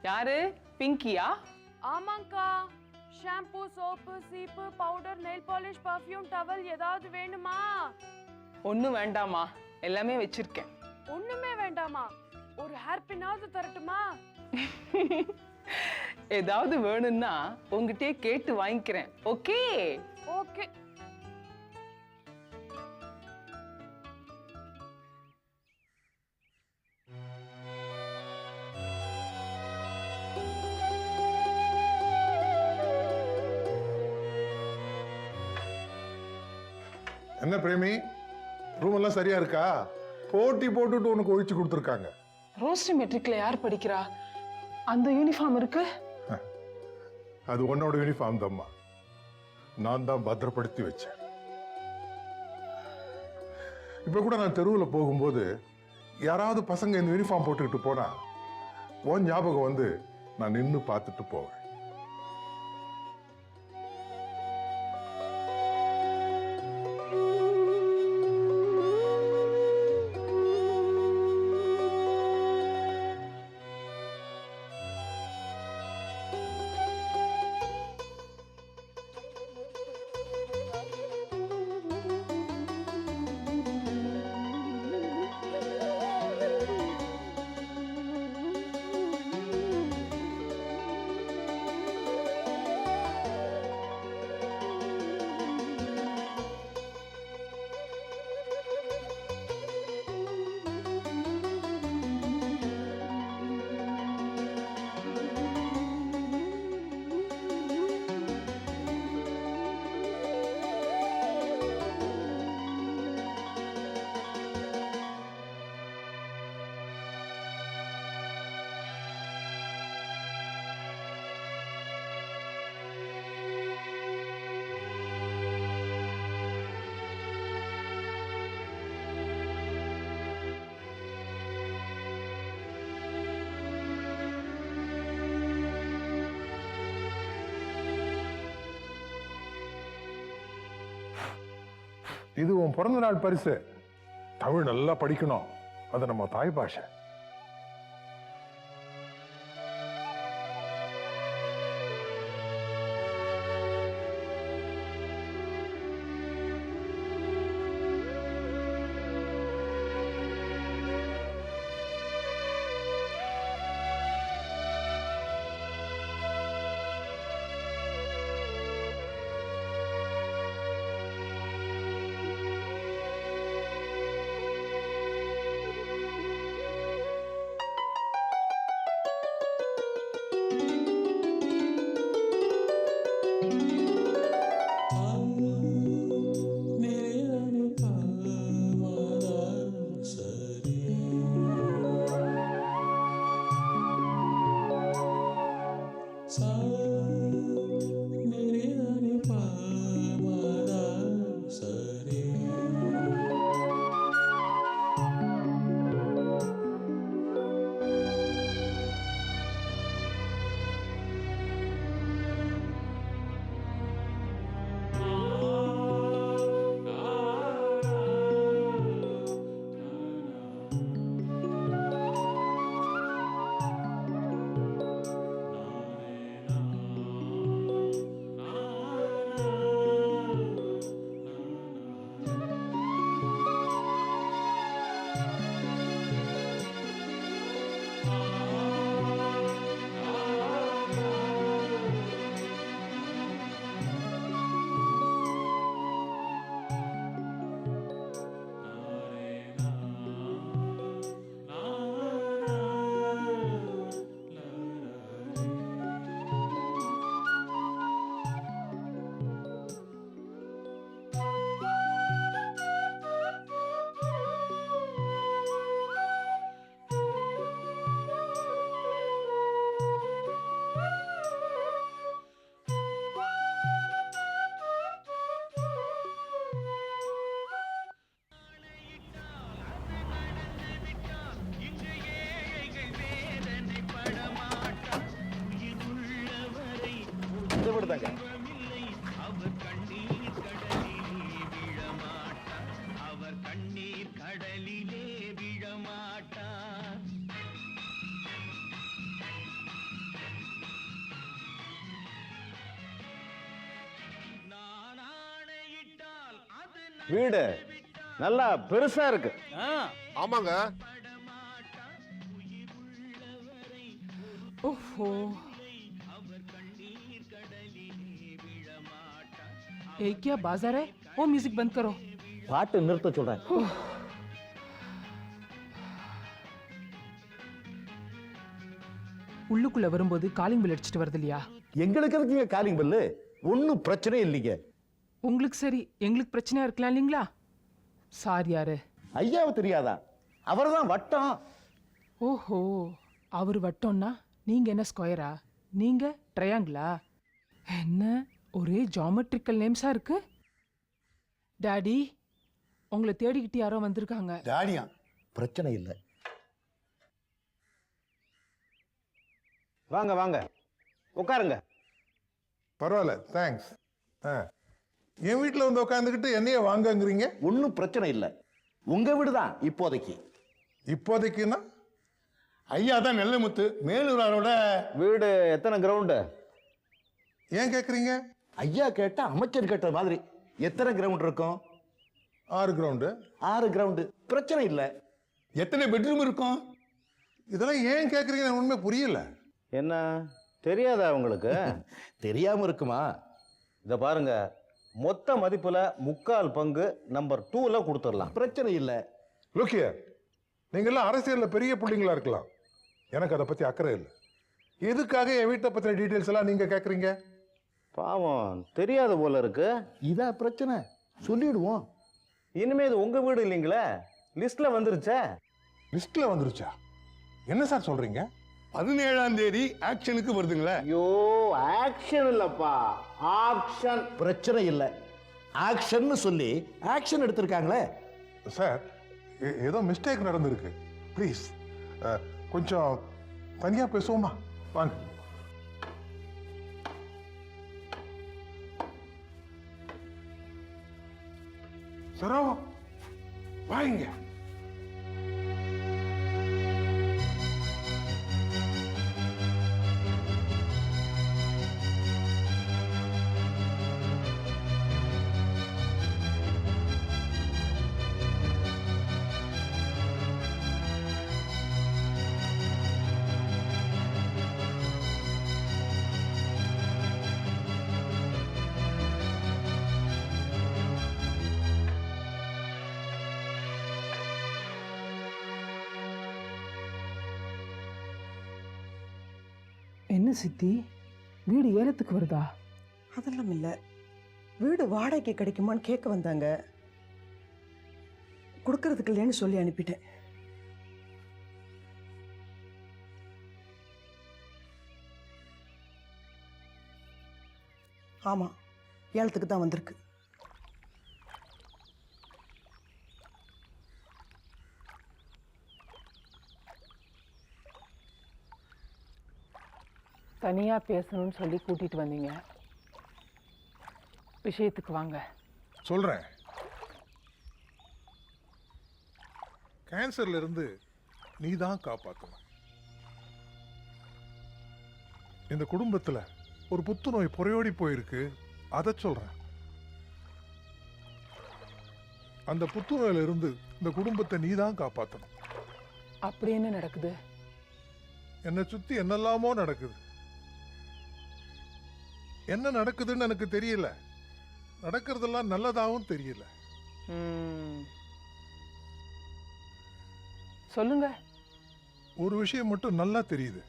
யாரு? பிங்கியா? ஆமாங்கா. Shampoo, soap, சீப்பு, powder, nail polish, perfume, towel ஏதாவது வேணுமா? ஒண்ணும் வேண்டாமா, எல்லாமே வச்சிருக்கேன். ஒண்ணுமே வேண்டாமா? ஒரு ஹேர் பின்னாவது தரட்டுமா? ஏதாவது வேணும்னா உங்ககிட்டயே கேட்டு வாங்கிக்கிறேன். Okay okay. என்ன பிரேமி, ரூம் எல்லாம் சரியா இருக்கா? போட்டி போட்டுட்டு உனக்கு ஒழிச்சு கொடுத்துருக்காங்க. ரோஸ்ட் மெட்ரிக்ல யார் படிக்கிறா? அந்த யூனிஃபார்ம் இருக்கு. அது உன்னோட யூனிஃபார்ம் தான்மா, நான் தான் பத்திரப்படுத்தி வச்சேன். இப்ப கூட நான் தெருவில் போகும்போது யாராவது பசங்க இந்த யூனிஃபார்ம் போட்டுக்கிட்டு போனா உன் ஞாபகம் வந்து நான் நின்று பார்த்துட்டு போவேன். இது உன் பிறந்த நாள் பரிசு. தமிழ் நல்லா படிக்கணும், அது நம்ம தாய் பாஷை. விடுதாங்க. அவர் கண்ணீர் கடலிலே விழமாட்டார். வீடு நல்லா பெருசா இருக்கு. ஆமாங்க. ओहो ये क्या बाजार है? वो म्यूजिक बंद करो. பாட்டு நிறுத்த சொல்றேன். உள்ளுக்குள்ள வரும்போது காலிங் பெல் அடிச்சிட்டு வருது இல்லையா? எங்களுக்கு இருக்குங்க காலிங் பெல்லு, ஒன்றும் பிரச்சனை இல்லைங்க. உங்களுக்கு சரி, எங்களுக்கு பிரச்சனையா இருக்கலாம் இல்லைங்களா? சார் யாரு? ஐயாவை தெரியாதா? அவர்தான் வட்டம். ஓஹோ, அவர் வட்டம்னா நீங்க என்ன ஸ்கொயரா? நீங்க ட்ரையாங்கிளா? என்ன ஒரே ஜாமெட்ரிக்கல் நேம்ஸா இருக்கு? டாடி, உங்களை தேடிக்கிட்டு யாரோ வந்திருக்காங்க. டாடியா? பிரச்சனை இல்லை. வாங்க வாங்க உட்காருங்க. பரவாயில்ல, தேங்க்ஸ். என் வீட்டில் வந்து உட்காந்துக்கிட்டு என்னைய வாங்கங்கிறீங்க? ஒன்றும் பிரச்சனை இல்லை, உங்க வீடு தான் இப்போதைக்கு. இப்போதைக்குன்னா ஐயா தான் நெல்லமுத்து மேலூராரோட வீடு எத்தனை கிரவுண்டு? ஏன் கேட்குறீங்க? ஐயா கேட்ட அமைச்சர் கேட்ட மாதிரி எத்தனை கிரவுண்ட் இருக்கும்? 6 கிரவுண்டு. 6 கிரவுண்டு, பிரச்சனை இல்லை. எத்தனை பெட்ரூம் இருக்கும்? இதெல்லாம் ஏன் கேட்குறீங்க? எனக்கு உண்மை புரியல. என்ன தெரியாதா உங்களுக்கு? தெரியாம இருக்குமா? இத பாருங்க, மொத்த மதிப்புல 3/4 பங்கு நம்பர் 2ல கொடுத்துடலாம், பிரச்சனை இல்லை. லுக் ஹியர், நீங்கள்லாம் அரசியலில் பெரிய பிள்ளைங்களா இருக்கலாம், எனக்கு அதை பற்றி அக்கறை இல்லை. எதுக்காக என் வீட்டை பற்றின டீட்டெயில்ஸ் எல்லாம் நீங்கள் கேட்குறீங்க? பாவம் தெரியாத போல இருக்கு. இதா பிரச்சனை, சொல்லிடுவோம். இனிமே இது உங்க வீடு இல்லைங்களே, லிஸ்ட்ல வந்துருச்சே. லிஸ்ட்டில் வந்துருச்சா? என்ன சார் சொல்கிறீங்க? 17ஆம் தேதி ஆக்ஷனுக்கு வருதுங்களே. ஐயோ, ஆக்ஷன் இல்லப்பா, ஆக்ஷன். பிரச்சனை இல்லை, ஆக்ஷன் சொல்லி ஆக்ஷன் எடுத்திருக்காங்களே. சார், ஏதோ மிஸ்டேக் நடந்திருக்கு. ப்ளீஸ் கொஞ்சம் தனியாக பேசுவோமா? வாங்க. சரோ, வாங்க. என்ன சித்தி, வீடு ஏலத்துக்கு வருதா? அதெல்லாம் இல்லை, வீடு வாடகைக்கு கிடைக்குமான்னு கேட்க வந்தாங்க. கொடுக்கறதுக்கு இல்லைன்னு சொல்லி அனுப்பிட்டேன். ஆமாம், ஏலத்துக்கு தான் வந்திருக்கு. தனியா பேசணும்னு சொல்லி கூட்டிட்டு வந்தீங்க, விஷயத்துக்கு வாங்க. சொல்கிறேன். கேன்சர்ல இருந்து நீ தான் காப்பாற்றணும். இந்த குடும்பத்தில் ஒரு புத்துநோய் புறையோடி போயிருக்கு, அதை சொல்கிறேன். அந்த புத்துநோயில இருந்து இந்த குடும்பத்தை நீ தான் காப்பாற்றணும். அப்படி என்ன நடக்குது? என்னை சுற்றி என்னெல்லாமோ நடக்குது. என்ன நடக்குதுன்னு எனக்கு தெரியல, நடக்கிறதெல்லாம் நல்லதாகவும் தெரியல. சொல்லுங்க. ஒரு விஷயம் மட்டும் நல்லா தெரியுது,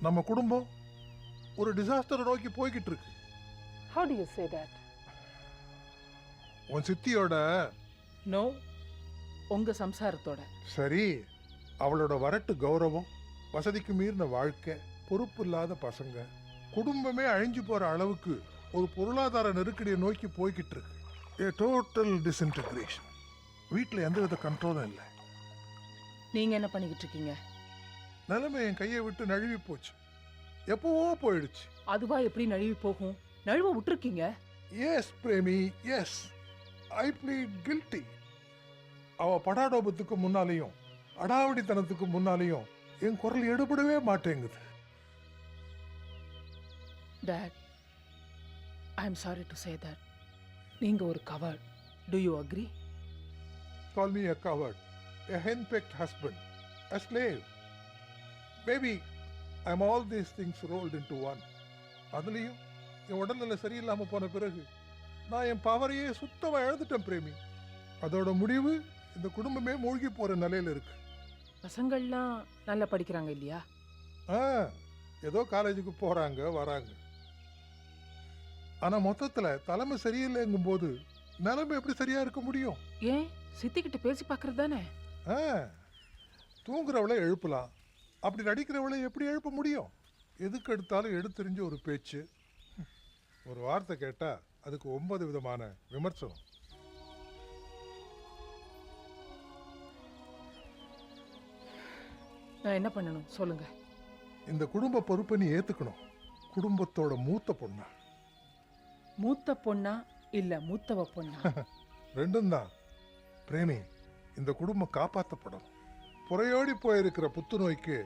நம்ம குடும்பம் ஒரு டிசாஸ்டரை நோக்கி போய்கிட்டு இருக்கு. How do you say that? உன் சித்தியோட No, உங்க சம்சாரத்தோட. சரி, அவளோட வரட்டு கௌரவம், வசதிக்கு மீறின வாழ்க்கை, பொறுப்பு இல்லாத பசங்க, குடும்பமே அழிஞ்சு போற அளவுக்கு ஒரு பொருளாதார நெருக்கடியை நோக்கி போய்கிட்டு இருக்கு. ஏ டோட்டல் டிஸ்இன்டகிரேஷன். வீட்டில் எந்தவித கண்ட்ரோலும் இல்லை. நீங்க என்ன பண்ணிக்கிட்டு இருக்கீங்க? நிலைமை என் கையை விட்டு நழுவி போச்சு, எப்பவோ போயிடுச்சு. அதுவா எப்படி நழுவி போகும்? நழுவ விட்டுருக்கீங்க. Yes Premi, yes, I plead guilty. அவ படாடோபத்துக்கு முன்னாலேயும் அடாவடித்தனத்துக்கு முன்னாலேயும் என் குரல் எடுபடவே மாட்டேங்குது. Dad, I'm sorry to say that. நீங்க ஒரு covert, do you agree? Call me a coward, a henpecked husband, a slave. Maybe I'm all these things rolled into one. அதுலேயும் என் உடல்நிலை சரியில்லாமல் போன பிறகு நான் என் பவரையே சுத்தமாக இழந்துட்டேன் பிரேமி. அதோட முடிவு இந்த குடும்பமே மூழ்கி போகிற நிலையில் இருக்கு. பசங்கள்லாம் நல்லா படிக்கிறாங்க இல்லையா? ஏதோ காலேஜுக்கு போகிறாங்க வராங்க. ஆனால் மொத்தத்தில் தலைமை சரியில்லைங்கும் போது நிலைமை எப்படி சரியாக இருக்க முடியும்? ஏன் சித்திக்கிட்ட பேசி பார்க்கறது தானே? தூங்குறவளை எழுப்பலாம், அப்படி நடிக்கிறவளை எப்படி எழுப்ப முடியும்? எதுக்கு எடுத்தாலும் எடுத்தெறிஞ்ச ஒரு பேச்சு, ஒரு வார்த்தை கேட்டால் அதுக்கு 9 விதமான விமர்சனம். நான் என்ன பண்ணணும் சொல்லுங்க. இந்த குடும்ப பொறுப்பை நீ ஏற்றுக்கணும். குடும்பத்தோட மூத்த பொண்ணா? மூத்த பொண்ணா இல்ல மூத்தவ பொண்ணா? ரெண்டும் தான் பிரேமி. இந்த குடும்பம் காப்பாற்றப்படணும். புறையோடி போயிருக்கிற புத்துநோய்க்கு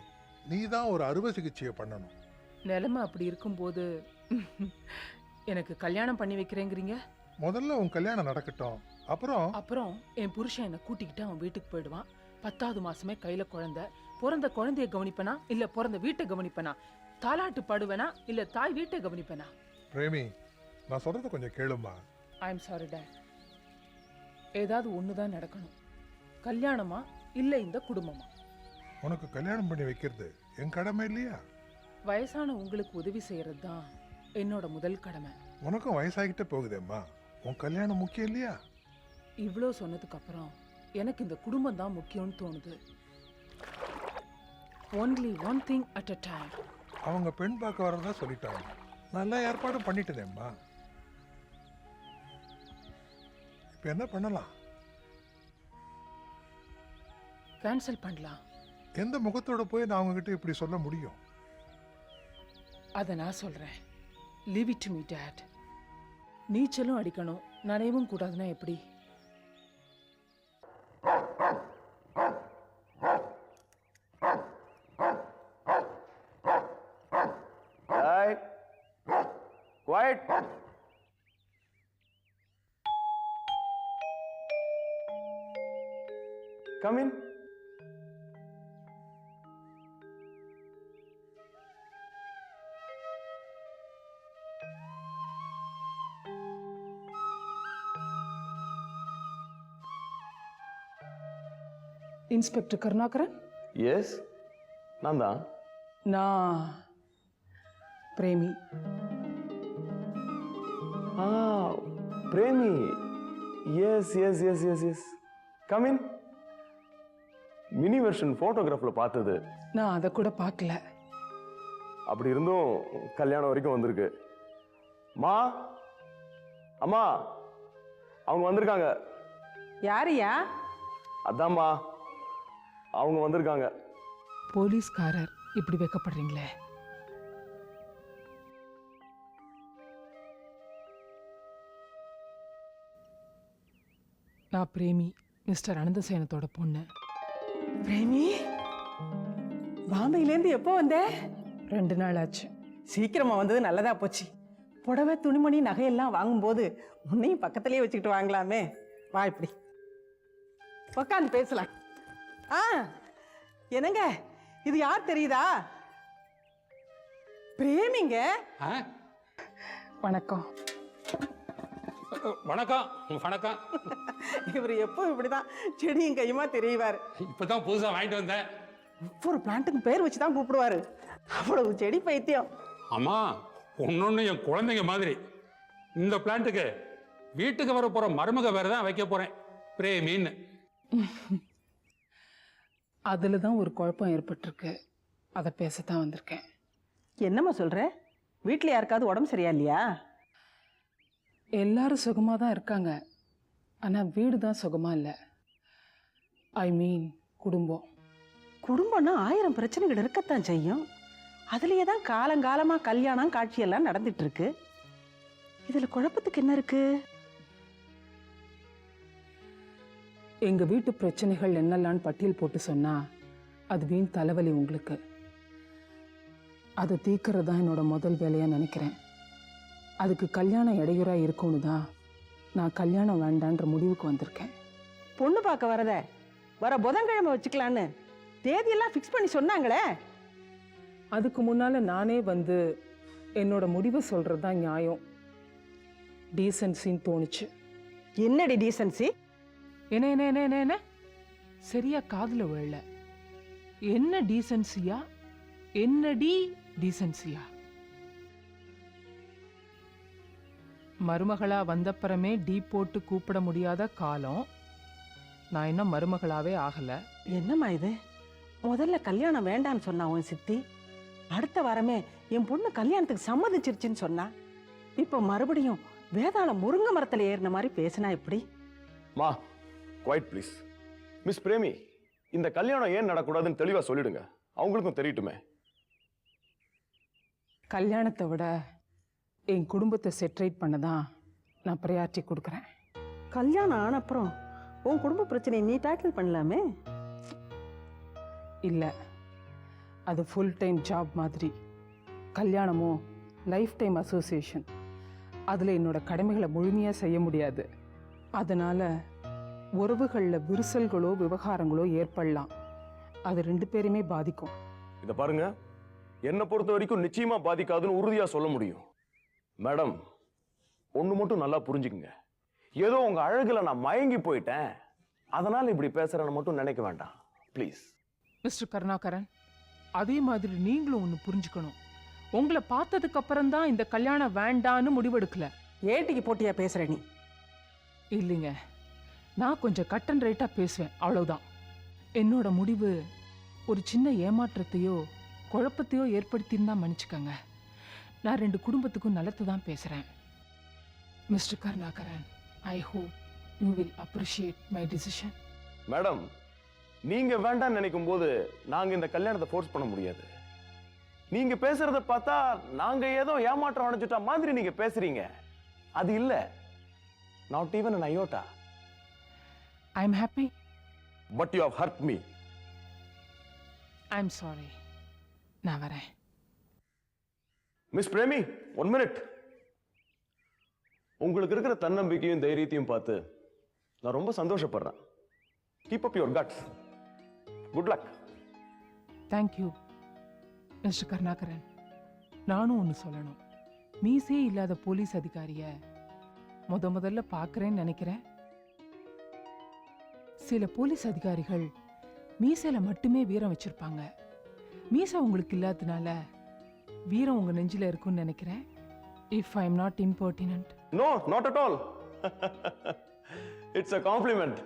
நீ தான் ஒரு அறுவை சிகிச்சையை பண்ணணும். நிலைமை அப்படி இருக்கும்போது எனக்கு கல்யாணம் பண்ணி வைக்கிறேங்கிறீங்க? முதல்ல உன் கல்யாணம் நடக்கட்டும், அப்புறம் என் புருஷன் என்னை கூட்டிக்கிட்டு அவன் வீட்டுக்கு போயிடுவான். 10வது மாசமே கையில குழந்தை. பிறந்த குழந்தைய கவனிப்பனா இல்ல பிறந்த வீட்டை கவனிப்பனா? தாலாட்டு பாடுவேனா இல்ல தாய் வீட்டை கவனிப்பனா? பிரேமி, நான் சொல்றத கொஞ்சம் கேளுமா. ஐ எம் சாரி டேட். ஏதாவது ஒண்ணுதான் நடக்கணும். கல்யாணமா இல்ல இந்த குடும்பமா? உனக்கு கல்யாணம் பண்ணி வைக்கிறது என் கடமை இல்லையா? வயசான உங்களுக்கு உதவி செய்யறது தான் என்னோட முதல் கடமை. உனக்கும் வயசாகிட்டே போகுதேம்மா, உன் கல்யாணம் முக்கியம் இல்லையா? இவ்வளோ சொன்னதுக்கு அப்புறம் எனக்கு இந்த குடும்பம் தான் முக்கியம்னு தோணுது. Only one thing at a time. அவங்க பெண் பார்க்க வரதா சொல்லிட்டாங்க. நல்லா ஏற்பாடும் பண்ணிட்டேனேம்மா. இப்போ என்ன பண்ணலாம்? கேன்சல் பண்ணலாம். எந்த முகத்தோட போய் நான் அவங்ககிட்ட இப்படி சொல்ல முடியும்? அதை நான் சொல்றேன். Leave it to me dad. நீச்சலும் அடிக்கணும், நனையவும் கூடாதுன்னா எப்படி? Quiet. Come in. Inspector Karunakaran? Yes. நான் தான். நான் Premi. Premi. Yes. Come in. Mini version போட்டோகிராஃப்ல பார்த்தது. நான் அதை கூட பார்க்கல. அப்படி இருந்தும் கல்யாணம் வரைக்கும் வந்திருக்கு. அம்மா அவங்க வந்திருக்காங்க. யாரையா? அதாம்மா அவங்க வந்திருக்காங்க. போலீஸ்காரர் இப்படி வைக்கப்படுறீங்களே. நான் பிரேமி, மிஸ்டர் அனந்தசேனத்தோட பொண்ணு. பிரேமி, பாம்பையிலேருந்து எப்போ வந்த? 2 நாள் ஆச்சு. சீக்கிரமா வந்தது நல்லதா போச்சு. புடவை, துணிமணி, நகையெல்லாம் வாங்கும்போது உன்னையும் பக்கத்துலேயே வச்சுக்கிட்டு வாங்கலாமே. வா, இப்படி உட்காந்து பேசலாம். என்னங்க, இது யார் தெரியுதா? பிரேமிங்க. வணக்கம். வணக்கம். வணக்கம். இவர் எப்போ இப்படிதான் செடியும் கையுமா தெரியவாரு. இப்பதான் புதுசா வாங்கிட்டு வந்தேன். ஒவ்வொரு பிளான்ட்டுக்கு பேர் வச்சு தான் கூப்பிடுவாரு. அவ்வளவு செடி பைத்தியம். அம்மா, ஒன்னொன்னு என் குழந்தைங்க மாதிரி. இந்த பிளான்ட்டுக்கு வீட்டுக்கு வர போற மருமக வேற தான் வைக்க போறேன், பிரேமின்னு. அதுல தான் ஒரு குழப்பம் ஏற்பட்டிருக்கு. அதை பேசத்தான் வந்திருக்கேன். என்னம்மா சொல்ற? வீட்டில் யாருக்காவது உடம்பு சரியா இல்லையா? எல்லாரும் சுகமாக தான் இருக்காங்க. ஆனால் வீடு தான் சுகமாக இல்லை. ஐ மீன் குடும்பம். குடும்பம்னா 1000 பிரச்சனைகள் இருக்கத்தான் செய்யும். அதுலேயே தான் காலங்காலமாக கல்யாணம் காட்சியெல்லாம் நடந்துட்டு இருக்கு. இதில் குழப்பத்துக்கு என்ன இருக்கு? எங்கள் வீட்டு பிரச்சனைகள் என்னெல்லான்னு பட்டியல் போட்டு சொன்னால் அது வீண் தலைவலி உங்களுக்கு. அதை தீர்க்கறது தான் என்னோட முதல் வேலையாக நினைக்கிறேன். அதுக்கு கல்யாணம் இடையூறாக இருக்கும்னு தான் நான் கல்யாணம் வேண்டான்ற முடிவுக்கு வந்திருக்கேன். பொண்ணு பார்க்க வரத வர புதன்கிழமை வச்சுக்கலான்னு தேதியெல்லாம் ஃபிக்ஸ் பண்ணி சொன்னாங்களே. அதுக்கு முன்னால நானே வந்து என்னோட முடிவை சொல்றது தான் நியாயம், டீசன்சின்னு தோணுச்சு. என்னடி டீசன்சி? என்ன என்ன என்ன என்ன என்ன சரியா காதுல விழல. என்ன டீசன்சியா? என்னடி டீசன்சியா? மருமகளா வந்தப்புறமே டீ போட்டு கூப்பிட முடியாத காலம். நான் இன்னும் மருமகளாவே ஆகல. என்னம்மா இது? முதல்ல கல்யாணம் வேண்டான்னு சொன்னா உன் சித்தி, அடுத்த வாரமே என் பொண்ணு கல்யாணத்துக்கு சம்மதிச்சிருச்சுன்னு சொன்னா, இப்போ மறுபடியும் வேதாளம் முருங்கை மரத்துல ஏறின மாதிரி பேசினா எப்படி? மா குவைட் ப்ளீஸ். மிஸ் பிரேமி, இந்த கல்யாணம் ஏன் நடக்கூடாதுன்னு தெளிவா சொல்லிடுங்க, அவங்களுக்கும் தெரியட்டுமே. கல்யாணத்தை விட என் குடும்பத்தை செட்ரேட் பண்ண தான் நான் ப்ரையாரிட்டி கொடுக்குறேன். கல்யாணம் ஆனப்புறம் உன் குடும்ப பிரச்சனையை நீ டேக்கிள் பண்ணலாமே. இல்லை, அது ஃபுல் டைம் ஜாப் மாதிரி. கல்யாணமோ லைஃப் டைம் அசோசியேஷன், அதில் என்னோட கடமைகளை முழுமையாக செய்ய முடியாது. அதனால் உறவுகளில் விரிசல்களோ விவகாரங்களோ ஏற்படலாம். அது 2 பேருமே பாதிக்கும். இதை பாருங்க, என்னை பொறுத்த வரைக்கும் நிச்சயமா பாதிக்காதுன்னு உறுதியா சொல்ல முடியும். மேடம், ஒண்ணு மட்டும் நல்லா புரிஞ்சுக்குங்க. ஏதோ உங்க அழகுல நான் மயங்கி போயிட்டேன், அதனால இப்படி பேசுறேன்னு மட்டும் நினைக்க வேண்டாம் ப்ளீஸ். மிஸ்டர் கருணாகரன், அதே மாதிரி நீங்களும் ஒன்று புரிஞ்சுக்கணும். உங்களை பார்த்ததுக்கு அப்புறம் தான் இந்த கல்யாணம் வேண்டான்னு முடிவெடுக்கல. ஏட்டிக்கு போட்டியா பேசுற நீ? இல்லைங்க, நான் கொஞ்சம் கட் அண்ட் ரைட்டாக பேசுவேன், அவ்வளவுதான். என்னோட முடிவு ஒரு சின்ன ஏமாற்றத்தையோ குழப்பத்தையோ ஏற்படுத்தியிருந்தா மன்னிச்சுக்கங்க. நான் 2 குடும்பத்துக்கும் நல்லது தான் பேசுகிறேன். Mister Karunakaran, I hope you will appreciate my decision. Madam, நீங்க வேண்டாம்னு நினைக்கும் போது நாங்க இந்த கல்யாணத்தை ஃபோர்ஸ் பண்ண முடியாது. நீங்க பேசுறத பார்த்தா நாங்க ஏதோ ஏமாற்றம் அடைஞ்சிட்ட மாதிரி நீங்க பேசுறீங்க. அது இல்ல, not even an iota. I am happy. But you have hurt me. I am sorry. நான் வரேன். Miss Premi, 1 minute. உங்களுக்கு இருக்கிற தன்னம்பிக்கையும் தைரியத்தையும் பார்த்து நான் ரொம்ப சந்தோஷப்படுறேன். Keep up your guts. Good luck. Thank you mister Karunakaran. நானும் ஒன்று சொல்லணும். மீசே இல்லாத போலீஸ் அதிகாரிய முதல்ல பார்க்குறேன்னு நினைக்கிறேன். சில போலீஸ் அதிகாரிகள் மீசையில மட்டுமே வீரம் வச்சிருப்பாங்க. மீசை உங்களுக்கு இல்லாததுனால வீரம் உங்க நெஞ்சில இருக்குன்னு நினைக்கிறேன். If I am not impertinent. No, not at all. It's a compliment.